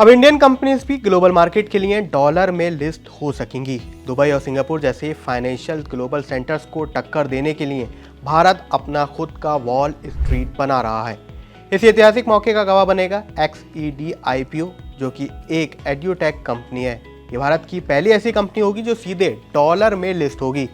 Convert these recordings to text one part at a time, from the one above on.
अब Indian companies भी global market के लिए डॉलर में लिस्ट हो सकेंगी। दुबई और सिंगापुर जैसे फाइनेंशियल ग्लोबल सेंटर्स को टक्कर देने के लिए भारत अपना खुद का वॉल स्ट्रीट बना रहा है। इस ऐतिहासिक मौके का गवाह बनेगा XED IPO, जो कि एक एड्यूटेक कंपनी है। ये भारत की पहली ऐसी कंपनी होगी जो सीधे डॉलर में लिस्ट होगी।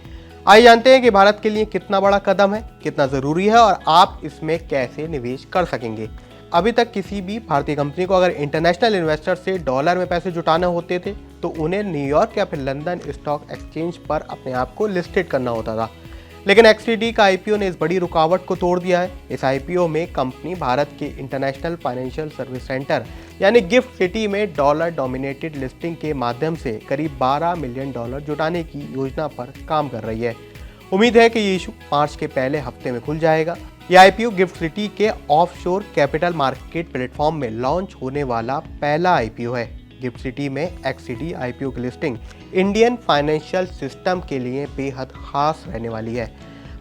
आइए जानते हैं कि भारत के लिए कितना बड़ा कदम है, कितना ज़रूरी है और आप इसमें कैसे निवेश कर सकेंगे। अभी तक किसी भी भारतीय कंपनी को अगर इंटरनेशनल इन्वेस्टर से डॉलर में पैसे जुटाने होते थे तो उन्हें न्यूयॉर्क या फिर लंदन स्टॉक एक्सचेंज पर अपने आप को लिस्टेड करना होता था। लेकिन XED का IPO ने इस बड़ी रुकावट को तोड़ दिया है। इस IPO में कंपनी भारत के इंटरनेशनल फाइनेंशियल सर्विस सेंटर यानी गिफ्ट सिटी में डॉलर डोमिनेटेड लिस्टिंग के माध्यम से करीब $12 मिलियन जुटाने की योजना पर काम कर रही है। उम्मीद है कि ये इशू मार्च के पहले हफ्ते में खुल जाएगा। यह IPO गिफ्ट सिटी के ऑफशोर कैपिटल मार्केट प्लेटफॉर्म में लॉन्च होने वाला पहला IPO है। गिफ्ट सिटी में XED IPO की लिस्टिंग इंडियन फाइनेंशियल सिस्टम के लिए बेहद खास रहने वाली है।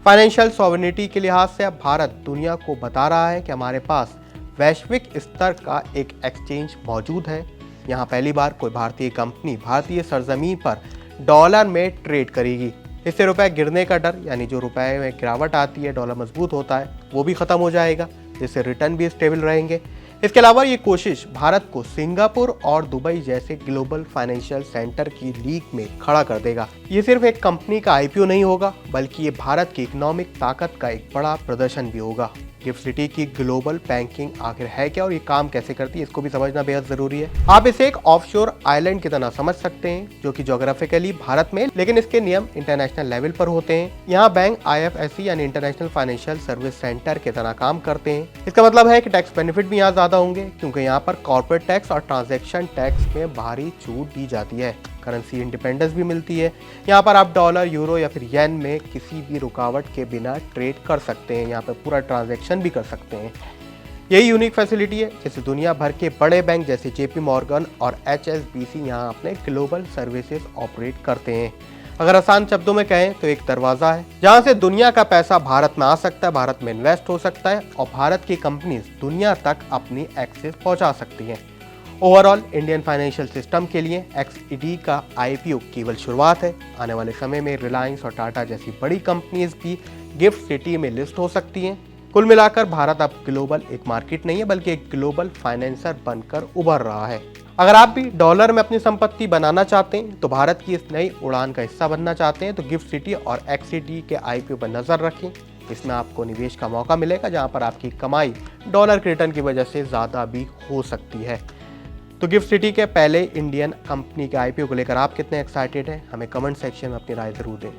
फाइनेंशियल सॉवरेनिटी के लिहाज से अब भारत दुनिया को बता रहा है कि हमारे पास वैश्विक स्तर का एक एक्सचेंज मौजूद है। यहाँ पहली बार कोई भारतीय कंपनी भारतीय सरजमीन पर डॉलर में ट्रेड करेगी। इससे रुपए गिरने का डर, यानी जो रुपए में गिरावट आती है, डॉलर मजबूत होता है, वो भी खत्म हो जाएगा, जिससे रिटर्न भी स्टेबल रहेंगे। इसके अलावा ये कोशिश भारत को सिंगापुर और दुबई जैसे ग्लोबल फाइनेंशियल सेंटर की लीग में खड़ा कर देगा। ये सिर्फ एक कंपनी का IPO नहीं होगा, बल्कि ये भारत की इकोनॉमिक ताकत का एक बड़ा प्रदर्शन भी होगा। गिफ्ट सिटी की ग्लोबल बैंकिंग आखिर है क्या और ये काम कैसे करती है, इसको भी समझना बेहद जरूरी है। आप इसे एक ऑफशोर आइलैंड की तरह समझ सकते हैं, जो कि ज्योग्राफिकली भारत में, लेकिन इसके नियम इंटरनेशनल लेवल पर होते हैं। यहाँ बैंक IFSC यानी इंटरनेशनल फाइनेंशियल सर्विस सेंटर की तरह काम करते हैं। इसका मतलब है कि टैक्स बेनिफिट भी यहाँ ज्यादा होंगे, क्योंकि यहाँ पर कॉर्पोरेट टैक्स और ट्रांजैक्शन टैक्स में भारी छूट दी जाती है। करेंसी इंडिपेंडेंस भी मिलती है। यहाँ पर आप डॉलर, यूरो या फिर येन में किसी भी रुकावट के बिना ट्रेड कर सकते हैं। यहाँ पर पूरा ट्रांजैक्शन भी कर सकते हैं। यही यूनिक फैसिलिटी है जिसे दुनिया भर के बड़े बैंक जैसे JP मॉर्गन और HSBC यहाँ अपने ग्लोबल सर्विसेज ऑपरेट करते हैं। अगर आसान शब्दों में कहें तो एक दरवाजा है जहाँ से दुनिया का पैसा भारत में आ सकता है, भारत में इन्वेस्ट हो सकता है और भारत की कंपनीज दुनिया तक अपनी एक्सेस पहुँचा सकती हैं। ओवरऑल इंडियन फाइनेंशियल सिस्टम के लिए XED का IPO केवल शुरुआत है। आने वाले समय में रिलायंस और टाटा जैसी बड़ी कंपनीज भी गिफ्ट सिटी में लिस्ट हो सकती हैं। कुल मिलाकर भारत अब ग्लोबल एक मार्केट नहीं है, बल्कि एक ग्लोबल फाइनेंसर बनकर उभर रहा है। अगर आप भी डॉलर में अपनी संपत्ति बनाना चाहते हैं, तो भारत की इस नई उड़ान का हिस्सा बनना चाहते हैं, तो गिफ्ट सिटी और XED के IPO पर नजर रखें। इसमें आपको निवेश का मौका मिलेगा, जहां पर आपकी कमाई डॉलर के रिटर्न की वजह से ज्यादा भी हो सकती है। तो गिफ्ट सिटी के पहले इंडियन कंपनी के IPO को लेकर आप कितने एक्साइटेड हैं, हमें कमेंट सेक्शन में अपनी राय जरूर दें।